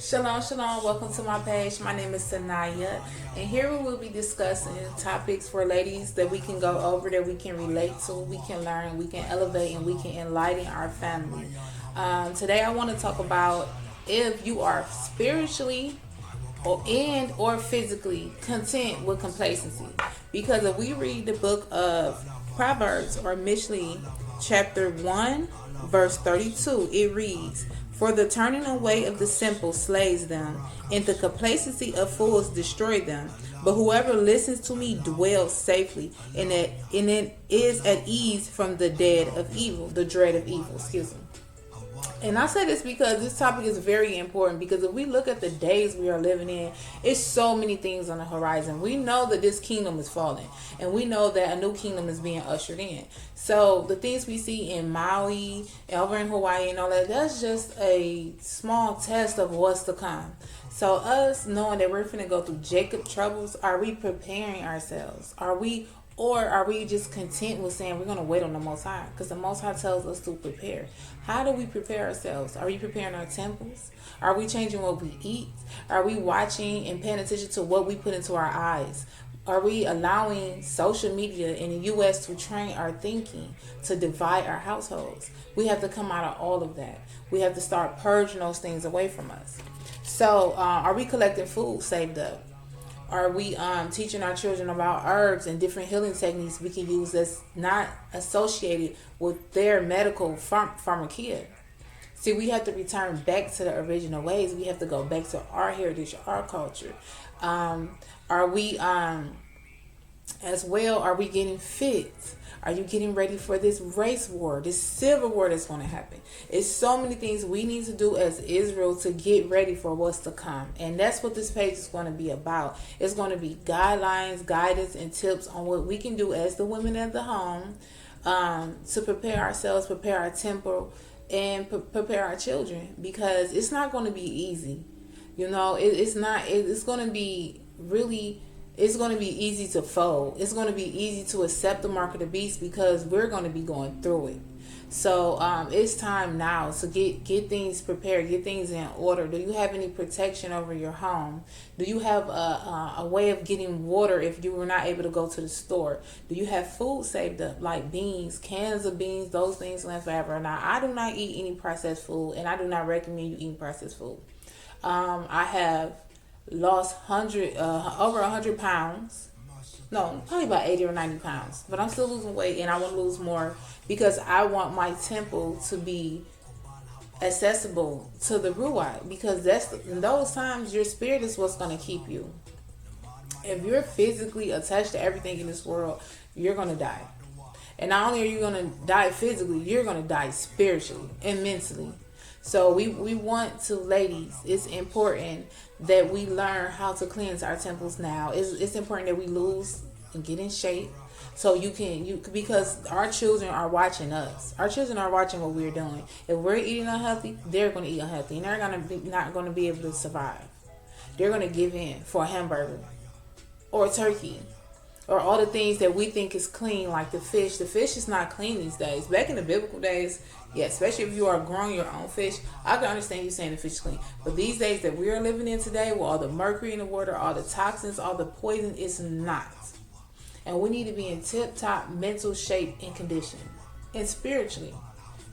Shalom, shalom. Welcome to my page. My name is Sanaya, and here we will be discussing topics for ladies that we can go over, that we can relate to, we can learn, we can elevate, and we can enlighten our family. Today, I want to talk about if you are spiritually or physically content with complacency. Because if we read the book of Proverbs or Mishlei, chapter 1, verse 32, it reads, "For the turning away of the simple slays them, and the complacency of fools destroy them. But whoever listens to me dwells safely, and it is at ease from the dread of evil." Excuse me. And I say this because this topic is very important, because if we look at the days we are living in, it's so many things on the horizon. We know that this kingdom is falling, and we know that a new kingdom is being ushered in. So the things we see in Maui, over in Hawaii and all that, that's just a small test of what's to come. So us knowing that we're finna go through Jacob troubles, are we preparing ourselves? Or are we just content with saying we're going to wait on the Most High? Because the Most High tells us to prepare. How do we prepare ourselves? Are we preparing our temples? Are we changing what we eat? Are we watching and paying attention to what we put into our eyes? Are we allowing social media in the U.S. to train our thinking, to divide our households? We have to come out of all of that. We have to start purging those things away from us. So are we collecting food saved up? Are we teaching our children about herbs and different healing techniques we can use that's not associated with their medical pharmacia? See, we have to return back to the original ways. We have to go back to our heritage, our culture. Are we, as well, are we getting fit? Are you getting ready for this race war, this civil war that's going to happen? It's so many things we need to do as Israel to get ready for what's to come. And that's what this page is going to be about. It's going to be guidelines, guidance, and tips on what we can do as the women of the home to prepare ourselves, prepare our temple, and prepare our children. Because it's not going to be easy. You know, it's not. It's going to be really... It's going to be easy to fold. It's going to be easy to accept the mark of the beast, because we're going to be going through it. So it's time now to get things prepared, get things in order. Do you have any protection over your home? Do you have a way of getting water if you were not able to go to the store? Do you have food saved up, like beans, cans of beans? Those things last forever. Now, I do not eat any processed food, and I do not recommend you eating processed food. I have lost over 100 pounds. No, probably about 80 or 90 pounds. But I'm still losing weight, and I want to lose more, because I want my temple to be accessible to the Ruach, because in those times your spirit is what's going to keep you. If you're physically attached to everything in this world, you're going to die. And not only are you going to die physically, you're going to die spiritually and mentally. So we want to, ladies, it's important that we learn how to cleanse our temples now. It's important that we lose and get in shape, so because our children are watching us. Our children are watching what we're doing. If we're eating unhealthy, they're going to eat unhealthy, and they're not going to be able to survive. They're going to give in for a hamburger or a turkey, or all the things that we think is clean, like the fish. The fish is not clean these days. Back in the biblical days, yeah, especially if you are growing your own fish, I can understand you saying the fish is clean. But these days that we are living in today, with all the mercury in the water, all the toxins, all the poison, it's not. And we need to be in tip-top mental shape and condition. And spiritually,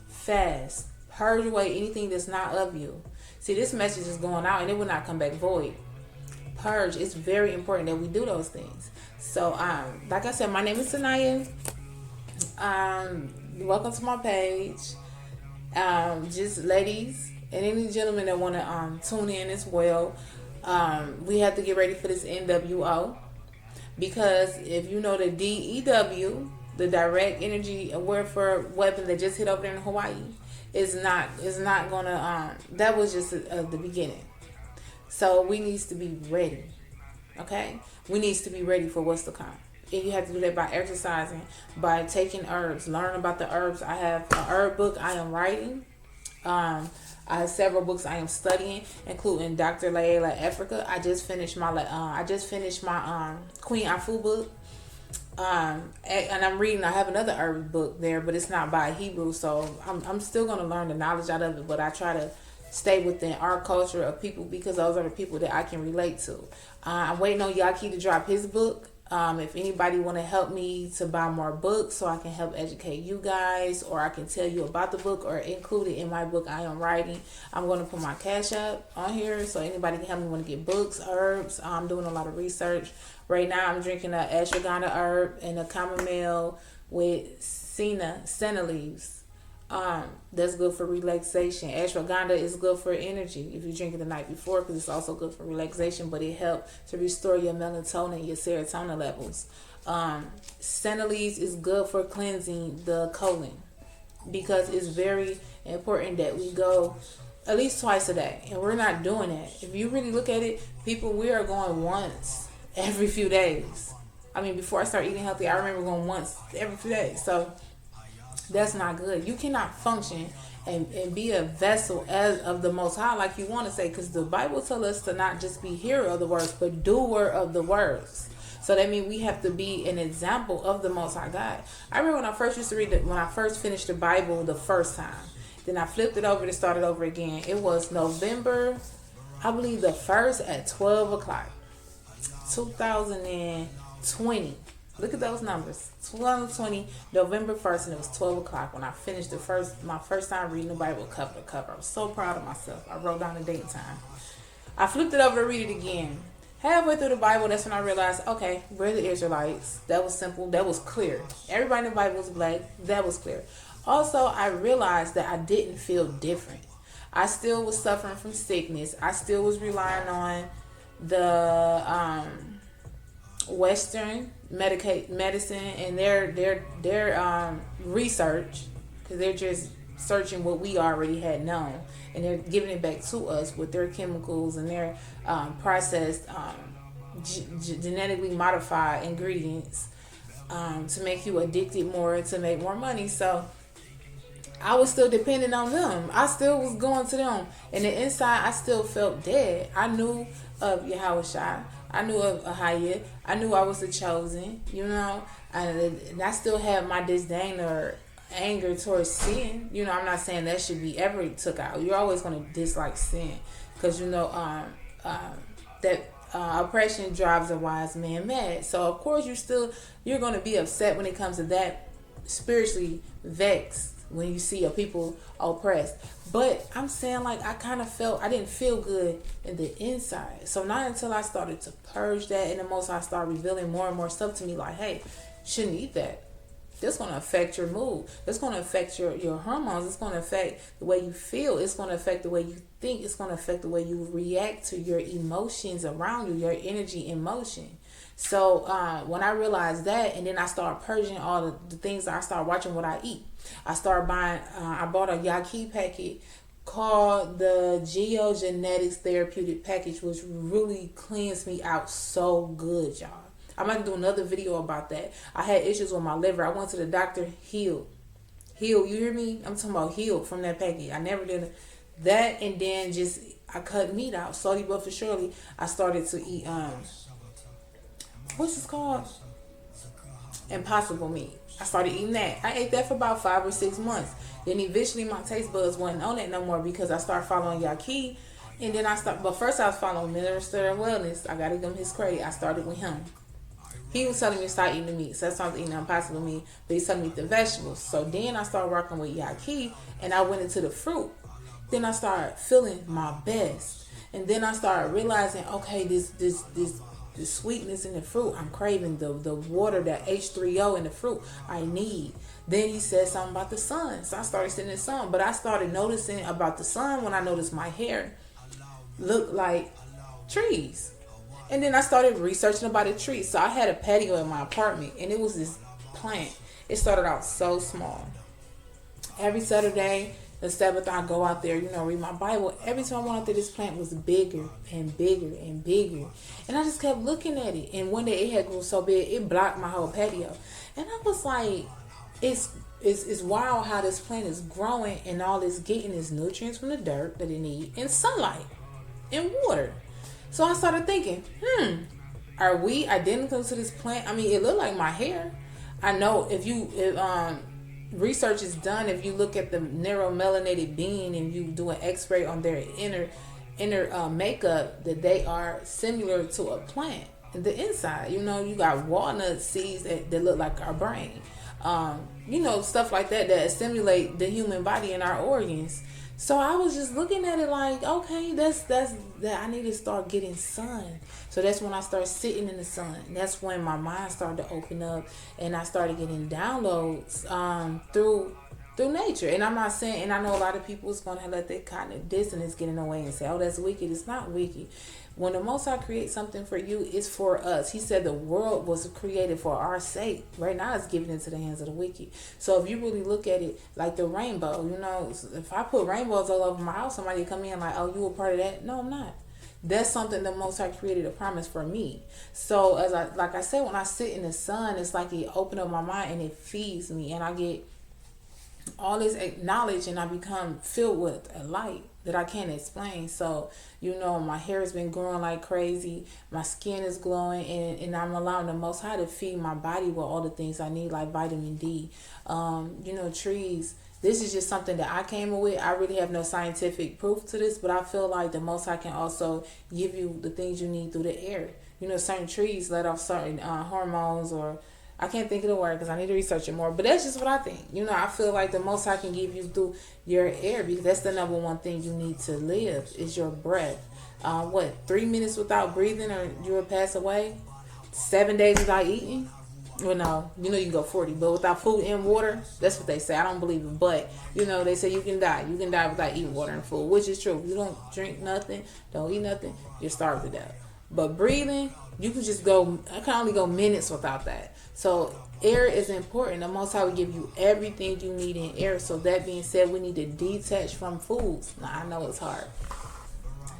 fast, purge away anything that's not of you. See, this message is going out, and it will not come back void. Purge. It's very important that we do those things. So like I said, my name is Sanaya. Welcome to my page. Just ladies and any gentlemen that want to tune in as well. We have to get ready for this NWO, because if you know the DEW, the direct energy warfare weapon that just hit over there in Hawaii, is not gonna that was just the beginning. So we needs to be ready. Okay? We needs to be ready for what's to come. And you have to do that by exercising, by taking herbs, learn about the herbs. I have an herb book I am writing. I have several books I am studying, including Dr. Layla Africa. I just finished my Queen Afu book. And I'm reading. I have another herb book there, but it's not by Hebrew, so I'm still going to learn the knowledge out of it. But I try to stay within our culture of people, because those are the people that I can relate to. I'm waiting on Yaki to drop his book. If anybody want to help me to buy more books so I can help educate you guys, or I can tell you about the book or include it in my book I am writing, I'm going to put my Cash App on here so anybody can help me want to get books, herbs. I'm doing a lot of research. Right now I'm drinking a ashwagandha herb and a chamomile with senna leaves. That's good for relaxation. Ashwagandha is good for energy if you drink it the night before, because it's also good for relaxation, but it helps to restore your melatonin, your serotonin levels. Senna leaves is good for cleansing the colon, because it's very important that we go at least twice a day, and we're not doing that. If you really look at it, people, we are going once every few days. I mean, before I started eating healthy, I remember going once every few days. So that's not good. You cannot function and be a vessel as of the Most High like you want to say, because the Bible tells us to not just be hearer of the words, but doer of the words. So that means we have to be an example of the Most High God. I remember when I first used to read it, when I first finished the Bible the first time, then I flipped it over to start it over again. It was November, I believe the 1st at 12 o'clock, 2020. Look at those numbers. 2020, November 1st, and it was 12 o'clock when I finished my first time reading the Bible cover to cover. I was so proud of myself. I wrote down the date and time. I flipped it over to read it again. Halfway through the Bible, that's when I realized, okay, we're the Israelites. That was simple. That was clear. Everybody in the Bible was black. That was clear. Also, I realized that I didn't feel different. I still was suffering from sickness. I still was relying on the Western medicine and their research, because they're just searching what we already had known, and they're giving it back to us with their chemicals and their processed genetically modified ingredients to make you addicted more, to make more money. So I was still dependent on them. I still was going to them, and the inside I still felt dead. I knew of Yahushua. I knew of Ahaya. I knew I was the chosen, and I still have my disdain or anger towards sin. I'm not saying that should be ever took out. You're always going to dislike sin, because that oppression drives a wise man mad. So of course you're going to be upset when it comes to that, spiritually vexed when you see a people oppressed. But I'm saying, like, I didn't feel good in the inside. So not until I started to purge that, and the Most High started revealing more and more stuff to me, like, hey, shouldn't eat that. That's going to affect your mood. It's going to affect your hormones. It's going to affect the way you feel. It's going to affect the way you think. It's going to affect the way you react to your emotions around you, your energy in motion. So when I realized that, and then I started purging all the things, I started watching what I eat. I started buying, I bought a Yaki packet called the Geogenetics Therapeutic Package, which really cleansed me out so good, y'all. I'm going to do another video about that. I had issues with my liver. I went to the doctor, healed. You hear me? I'm talking about healed from that package. I never did that, and then I cut meat out. Slowly but for surely, I started to eat, what's this called? Impossible meat. I started eating that. I ate that for about 5 or 6 months. Then eventually my taste buds wasn't on it no more, because I started following Yaki. And then but first I was following Minister of Wellness. I got to give him his credit. I started with him. He was telling me to start eating the meat. So that's why I was eating impossible meat. But he's telling me to eat the vegetables. So then I started working with Yaki, and I went into the fruit. Then I started feeling my best. And then I started realizing, okay, this sweetness in the fruit, I'm craving the water, that H3O in the fruit, I need. Then he said something about the sun. So I started sitting in the sun. But I started noticing about the sun when I noticed my hair looked like trees. And then I started researching about the trees. So I had a patio in my apartment, and it was this plant. It started out so small. Every Saturday, the 7th, I go out there, read my Bible. Every time I went out there, this plant was bigger and bigger and bigger. And I just kept looking at it. And one day it had grown so big, it blocked my whole patio. And I was like, it's wild how this plant is growing, and all it's getting is nutrients from the dirt that it needs, and sunlight and water. So I started thinking, are we identical to this plant? I mean, it looked like my hair. I know if research is done. If you look at the neuromelanated being and you do an X-ray on their inner makeup, that they are similar to a plant. The inside, you got walnut seeds that look like our brain. Stuff like that stimulate the human body and our organs. So I was just looking at it like, okay, that's that I need to start getting sun. So that's when I started sitting in the sun. That's when my mind started to open up, and I started getting downloads through nature. And I'm not saying, and I know a lot of people is going to let that kind of dissonance get in the way and say, oh, that's wicked. It's not wicked. When the Most High creates something for you, it's for us. He said the world was created for our sake. Right now, it's given into the hands of the wicked. So if you really look at it like the rainbow, if I put rainbows all over my house, somebody come in like, oh, you a part of that? No, I'm not. That's something the Most High created a promise for me. So like I said, when I sit in the sun, it's like it opened up my mind and it feeds me, and I get all this knowledge, and I become filled with a light that I can't explain. So, my hair has been growing like crazy. My skin is glowing, and I'm allowing the Most High to feed my body with all the things I need, like vitamin D. Trees. This is just something that I came up with. I really have no scientific proof to this, but I feel like the Most High can also give you the things you need through the air. Certain trees let off certain hormones, or I can't think of the word because I need to research it more. But that's just what I think. I feel like the Most High can give you through your air, because that's the number one thing you need to live is your breath. 3 minutes without breathing or you will pass away? 7 days without eating? Well, no. You can go 40. But without food and water, that's what they say. I don't believe it. But, they say you can die. You can die without eating water and food, which is true. If you don't drink nothing, don't eat nothing, you're starved to death. But breathing, you can just go, I can only go minutes without that. So air is important. The Most High will give you everything you need in air. So that being said, we need to detach from foods. Now, I know it's hard.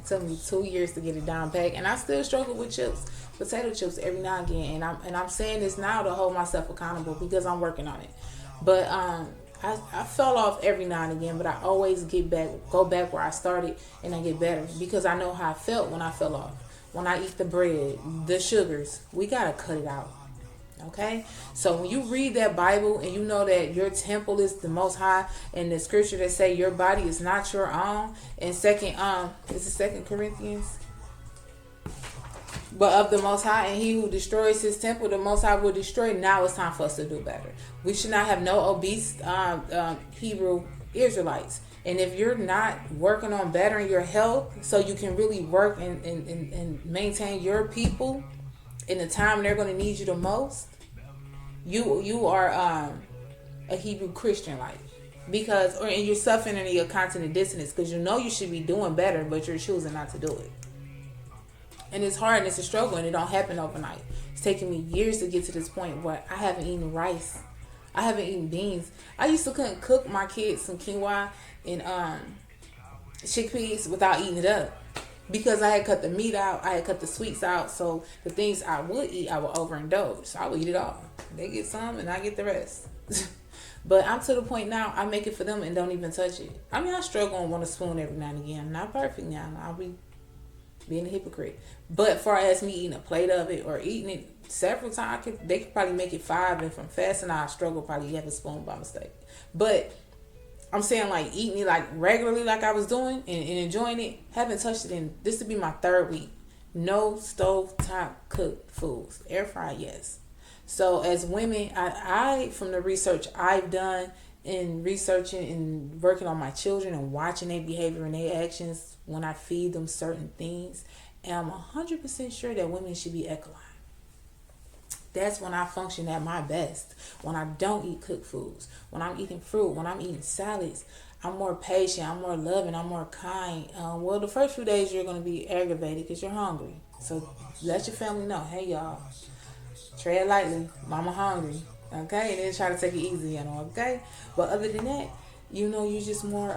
It took me 2 years to get it down pat, and I still struggle with potato chips every now and again. And I'm saying this now to hold myself accountable because I'm working on it. But I fell off every now and again, but I always go back where I started, and I get better because I know how I felt when I fell off. When I eat the bread, the sugars, we gotta cut it out. Okay, so when you read that Bible and you know that your temple is the Most High, and the scripture that say your body is not your own, and Second Corinthians, but of the Most High, and he who destroys his temple, the Most High will destroy. Now it's time for us to do better. We should not have no obese Hebrew Israelites. And if you're not working on bettering your health so you can really work and maintain your people in the time they're going to need you the most, you are a Hebrew Christian life, and you're suffering in your cognitive dissonance because you should be doing better, but you're choosing not to do it. And it's hard, and it's a struggle, and it don't happen overnight. It's taken me years to get to this point where I haven't eaten rice, I haven't eaten beans. I used to couldn't cook my kids some quinoa and chickpeas without eating it up. Because I had cut the meat out, I had cut the sweets out, so the things I would eat, I would overindulge. So I would eat it all. They get some, and I get the rest. But I'm to the point now, I make it for them and don't even touch it. I mean, I struggle and want a spoon every now and again. I'm not perfect now. I'll be being a hypocrite. But far as me eating a plate of it or eating it several times, they could probably make it 5, and from fasting, I struggle probably have a spoon by mistake. But I'm saying like eating it like regularly like I was doing and enjoying it. Haven't touched it in, this to be my 3rd week. No stovetop cooked foods. Air fry, yes. So as women, I from the research I've done in researching and working on my children and watching their behavior and their actions when I feed them certain things, and I'm 100% sure that women should be equine. That's when I function at my best. When I don't eat cooked foods. When I'm eating fruit. When I'm eating salads. I'm more patient. I'm more loving. I'm more kind. The first few days you're going to be aggravated because you're hungry. So let your family know. Hey, y'all. Tread lightly. Mama hungry. Okay? And then try to take it easy. Okay? But other than that, you're just more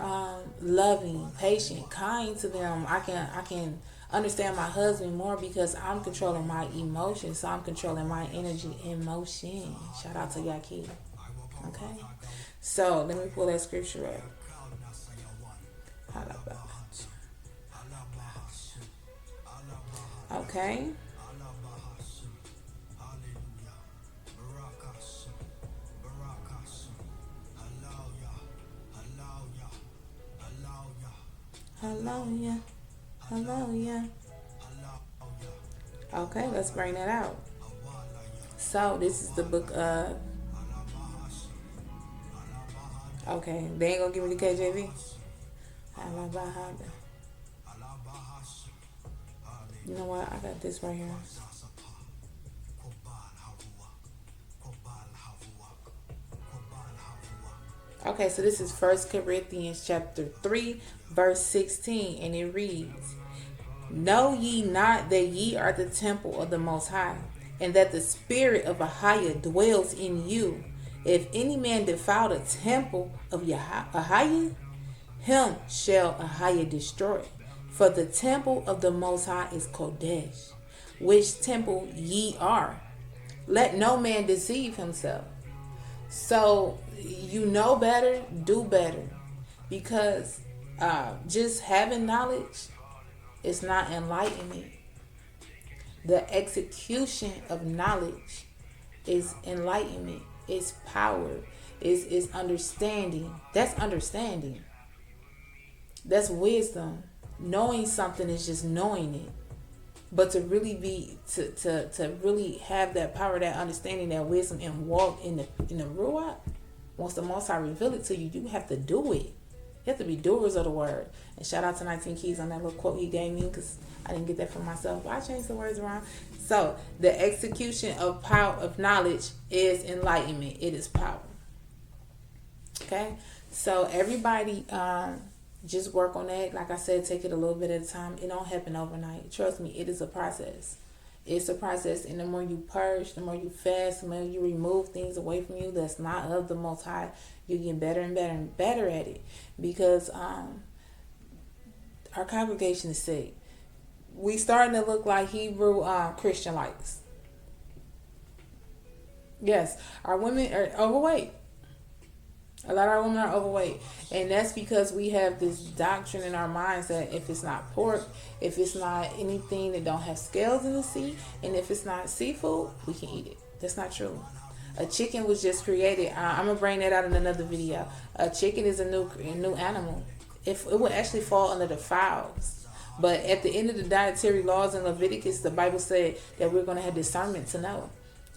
loving, patient, kind to them. I can understand my husband more because I'm controlling my emotions. So I'm controlling my energy and motion. Shout out to Yaki. Okay? So let me pull that scripture up. Okay. Hallelujah. Hallelujah. Okay, let's bring that out. So this is the book of. Okay, they ain't gonna give me the KJV. You know what? I got this right here. Okay, so this is First Corinthians chapter 3, verse 16, and it reads, Know ye not that ye are the temple of the Most High, and that the Spirit of Ahiah dwells in you? If any man defile the temple of Ahiah, him shall Ahiah destroy. For the temple of the Most High is Kodesh, which temple ye are. Let no man deceive himself. So you know better, do better. Because just having knowledge is not enlightenment. The execution of knowledge is enlightenment. It's power. It's understanding. That's understanding. That's wisdom. Knowing something is just knowing it. But to really be to really have that power, that understanding, that wisdom, and walk in the Ruach, once the Most High reveal it to you, you have to do it. You have to be doers of the word. And shout out to 19 Keys on that little quote he gave me, because I didn't get that for myself. I changed the words around. So the execution of power of knowledge is enlightenment. It is power. Okay. So everybody, just work on that. Like I said, take it a little bit at a time. It don't happen overnight. Trust me, it is a process. It's a process. And the more you purge, the more you fast, the more you remove things away from you that's not of the Most High, you get better and better and better at it. Because our congregation is sick. We starting to look like Hebrew Christian likes. Yes, our women are overweight. A lot of our women are overweight, and that's because we have this doctrine in our minds that if it's not pork, if it's not anything that don't have scales in the sea, and if it's not seafood, we can eat it. That's not true. A chicken was just created. I'm gonna bring that out in another video. A chicken is a new animal. If it would actually fall under the fowls, but at the end of the dietary laws in Leviticus, the Bible said that we're gonna have discernment to know.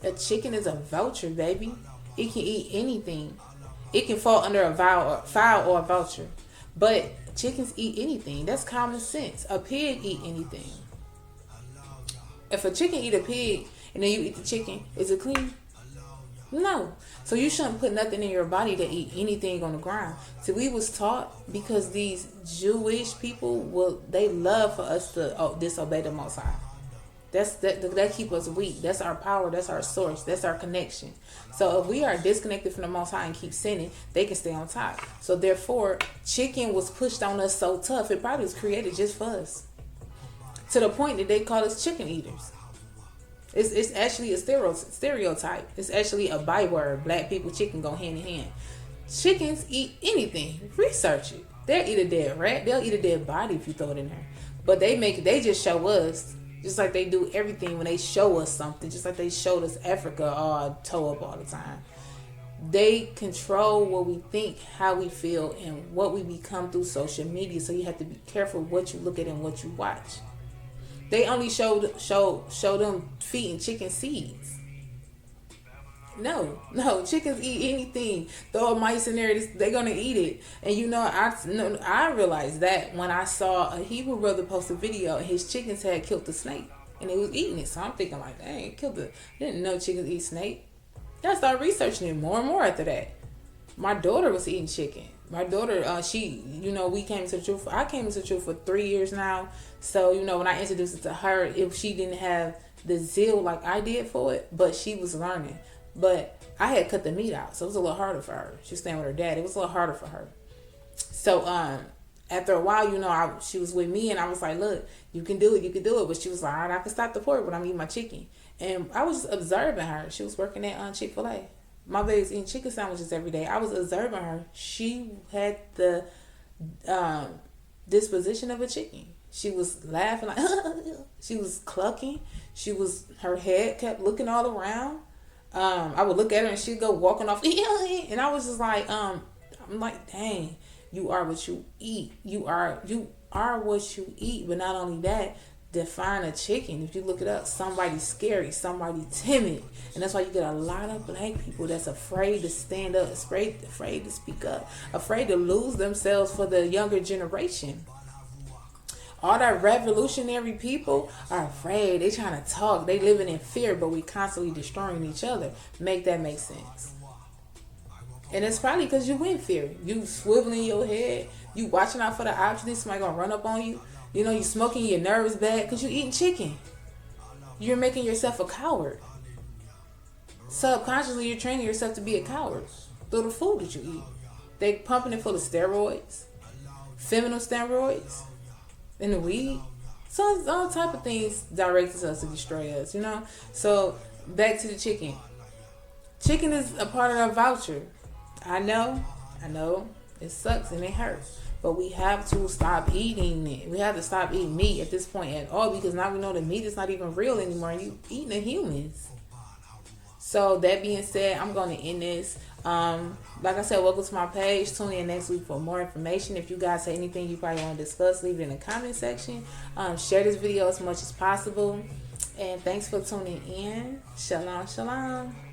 A chicken is a vulture, baby. It can eat anything. It can fall under a fowl or a vulture. But chickens eat anything. That's common sense. A pig eat anything. If a chicken eat a pig and then you eat the chicken, is it clean? No. So you shouldn't put nothing in your body to eat anything on the ground. So we was taught, because these Jewish people, they love for us to disobey the Most High. That keep us weak. That's our power. That's our source. That's our connection. So if we are disconnected from the Most High and keep sinning, they can stay on top. So therefore, chicken was pushed on us so tough. It probably was created just for us, to the point that they call us chicken eaters. It's actually a stereotype. It's actually a byword. Black people, chicken go hand in hand. Chickens eat anything. Research it. They'll eat a dead rat. They'll eat a dead body if you throw it in there. But they just show us. Just like they do everything when they show us something. Just like they showed us Africa or toe up all the time. They control what we think, how we feel, and what we become through social media. So you have to be careful what you look at and what you watch. They only show them feeding chicken seeds. No, chickens eat anything. Throw mice in there, they're gonna eat it. And I realized that when I saw a Hebrew brother post a video and his chickens had killed the snake and they was eating it. So I'm thinking like, dang, I didn't know chickens eat snake. Then I started researching it more and more after that. My daughter was eating chicken. My daughter, we came to the truth. I came to the truth for 3 years now. So, when I introduced it to her, if she didn't have the zeal like I did for it, but she was learning. But I had cut the meat out, so it was a little harder for her. She was staying with her dad. It was a little harder for her. So after a while, she was with me, and I was like, look, you can do it. But she was like, all right, I can stop the pork, but I'm eating my chicken. And I was observing her. She was working at Chick-fil-A. My baby's eating chicken sandwiches every day. I was observing her. She had the disposition of a chicken. She was laughing like, she was clucking. Her head kept looking all around. I would look at her and she'd go walking off. And I was just like, I'm like, dang, you are what you eat. You are are what you eat. But not only that, define a chicken. If you look it up, somebody scary, somebody timid. And that's why you get a lot of black people that's afraid to stand up, afraid to speak up, afraid to lose themselves for the younger generation. All that revolutionary people are afraid. They trying to talk. They living in fear, but we constantly destroying each other. Make that make sense. And it's probably because you in fear. You swiveling your head. You watching out for the options. Somebody gonna run up on you. You know, you smoking, your nerves bad because you eating chicken. You're making yourself a coward. Subconsciously, you're training yourself to be a coward through the food that you eat. They pumping it full of steroids, feminine steroids, and the weed. So it's all type of things directed us to destroy us, you know. So back to the chicken. Chicken is a part of our voucher. I know, it sucks and it hurts. But we have to stop eating it. We have to stop eating meat at this point at all, because now we know the meat is not even real anymore. You eating the humans. So that being said, I'm going to end this. Like I said, welcome to my page. Tune in next week for more information. If you guys have anything you probably want to discuss, leave it in the comment section. Share this video as much as possible. And thanks for tuning in. Shalom, shalom.